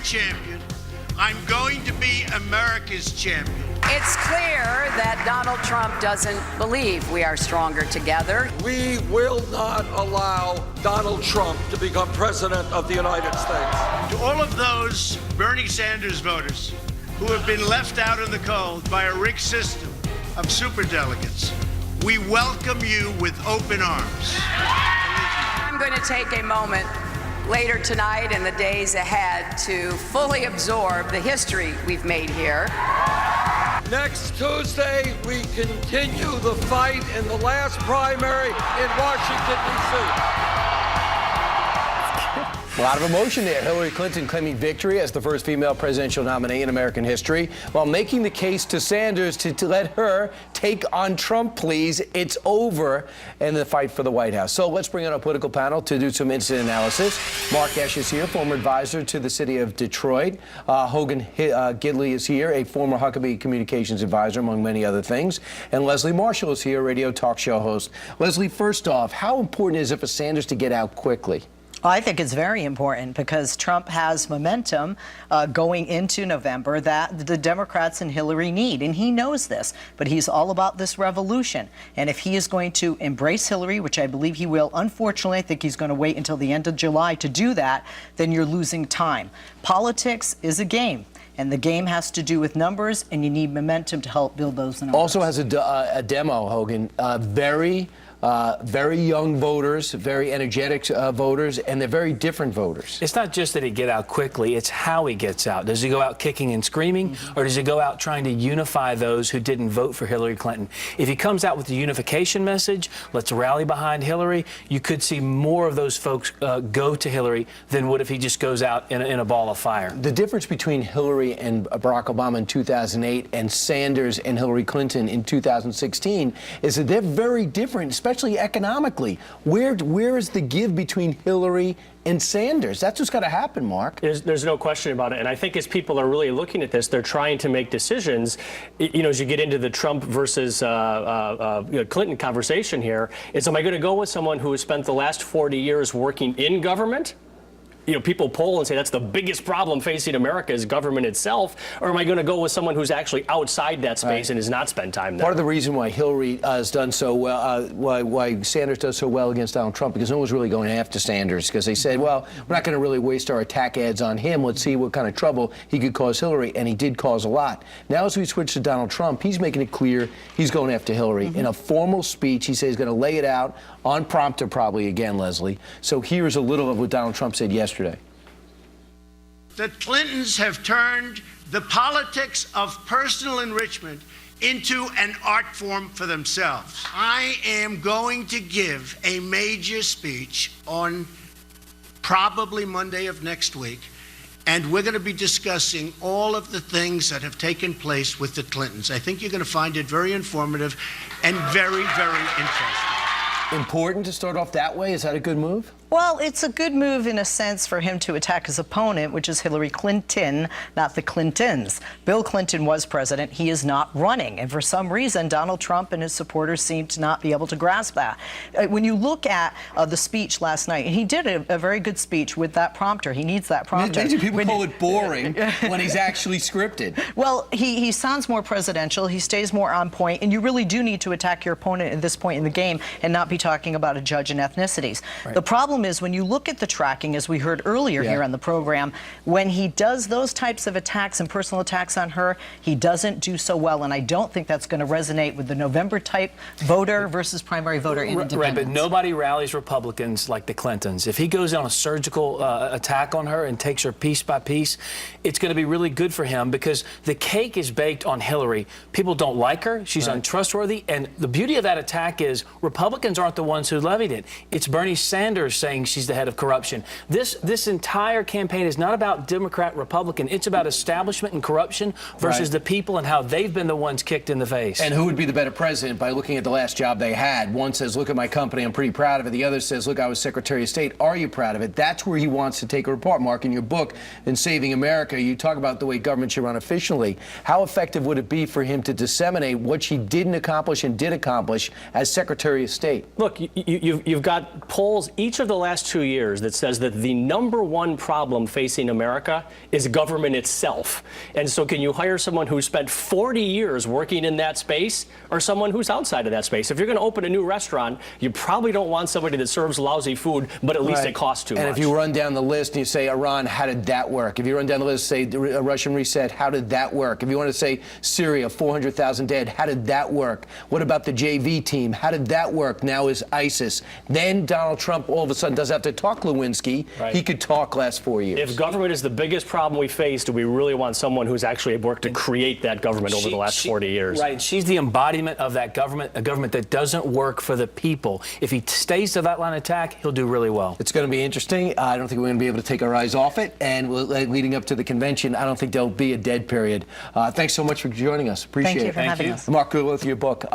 champion. I'm going to be America's champion. It's clear that Donald Trump doesn't believe we are stronger together. We will not allow Donald Trump to become president of the United States. To all of those Bernie Sanders voters who have been left out in the cold by a rigged system of superdelegates, we welcome you with open arms. I'm going to take a moment later tonight and the days ahead to fully absorb the history we've made here. Next Tuesday, we continue the fight in the last primary in Washington, D.C. A lot of emotion there. Hillary Clinton claiming victory as the first female presidential nominee in American history, while making the case to Sanders to let her take on Trump, please. It's over in the fight for the White House. So let's bring in our political panel to do some incident analysis. Mark Esch is here, former advisor to the city of Detroit. Hogan Gidley is here, a former Huckabee communications advisor, among many other things. And Leslie Marshall is here, radio talk show host. Leslie, first off, how important is it for Sanders to get out quickly? I think it's very important because Trump has momentum going into November that the Democrats and Hillary need, and he knows this, but he's all about this revolution. And if he is going to embrace Hillary, which I believe he will, unfortunately, I think he's going to wait until the end of July to do that, then you're losing time. Politics is a game. And the game has to do with numbers, and you need momentum to help build those numbers. Also has a demo, Hogan. Very young voters, very energetic voters, and they're very different voters. It's not just that he get out quickly, it's how he gets out. Does he go out kicking and screaming, or does he go out trying to unify those who didn't vote for Hillary Clinton? If he comes out with the unification message, let's rally behind Hillary, you could see more of those folks go to Hillary than would if he just goes out in a ball of fire. The difference between Hillary and Barack Obama in 2008 and Sanders and Hillary Clinton in 2016 is that they're very different, especially economically. Where is the give between Hillary and Sanders? That's what's got to happen, Mark. There's no question about it. And I think as people are really looking at this, they're trying to make decisions. You know, as you get into the Trump versus Clinton conversation here, is am I going to go with someone who has spent the last 40 years working in government? You know, people poll and say that's the biggest problem facing America is government itself, or am I going to go with someone who's actually outside that space and has not spent time there? Part of the reason why Hillary has done so well, why Sanders does so well against Donald Trump, because no one's really going after Sanders, because they said, well, we're not going to really waste our attack ads on him. Let's see what kind of trouble he could cause Hillary, and he did cause a lot. Now, as we switch to Donald Trump, he's making it clear he's going after Hillary. In a formal speech, he says he's going to lay it out on prompter, probably again, Leslie. So here's a little of what Donald Trump said yesterday. The Clintons have turned the politics of personal enrichment into an art form for themselves. I am going to give a major speech on probably Monday of next week, and we're going to be discussing all of the things that have taken place with the Clintons. I think you're going to find it very informative and very, very interesting. Important to start off that way? Is that a good move? Well, it's a good move in a sense for him to attack his opponent, which is Hillary Clinton, not the Clintons. Bill Clinton was president. He is not running. And for some reason, Donald Trump and his supporters seem to not be able to grasp that. When you look at the speech last night, and he did a very good speech with that prompter. He needs that prompter. People call it boring when he's actually scripted. Well, he sounds more presidential. He stays more on point. And you really do need to attack your opponent at this point in the game and not be talking about a judge and ethnicities. Right. The problem is when you look at the tracking, as we heard earlier here on the program, when he does those types of attacks and personal attacks on her, he doesn't do so well. And I don't think that's going to resonate with the November type voter versus primary voter in independence. Right, but nobody rallies Republicans like the Clintons. If he goes on a surgical attack on her and takes her piece by piece, it's going to be really good for him because the cake is baked on Hillary. People don't like her. She's untrustworthy. And the beauty of that attack is Republicans aren't the ones who levied it. It's Bernie Sanders saying she's the head of corruption. This entire campaign is not about Democrat, Republican. It's about establishment and corruption versus the people and how they've been the ones kicked in the face. And who would be the better president by looking at the last job they had? One says, look at my company, I'm pretty proud of it. The other says, look, I was Secretary of State. Are you proud of it? That's where he wants to take her apart. Mark, in your book, In Saving America, you talk about the way government should run efficiently. How effective would it be for him to disseminate what she didn't accomplish and did accomplish as Secretary of State? Look, you've got polls. Each of the the last 2 years that says that the #1 problem facing America is government itself. And so can you hire someone who spent 40 years working in that space or someone who's outside of that space? If you're going to open a new restaurant, you probably don't want somebody that serves lousy food, but at least it costs too much. And if you run down the list and you say Iran, how did that work? If you run down the list, say a Russian reset, how did that work? If you want to say Syria, 400,000 dead, how did that work? What about the JV team? How did that work? Now is ISIS. Then Donald Trump all of a sudden doesn't have to talk Lewinsky. He could talk last 4 years. If government is the biggest problem we face, do we really want someone who's actually worked to create that government over the last 40 years? Right. She's the embodiment of that government, a government that doesn't work for the people. If he stays to that line of attack, he'll do really well. It's going to be interesting. I don't think we're going to be able to take our eyes off it. And leading up to the convention, I don't think there'll be a dead period. Thanks so much for joining us. Appreciate it. Thank you for having us. Mark, good with your book.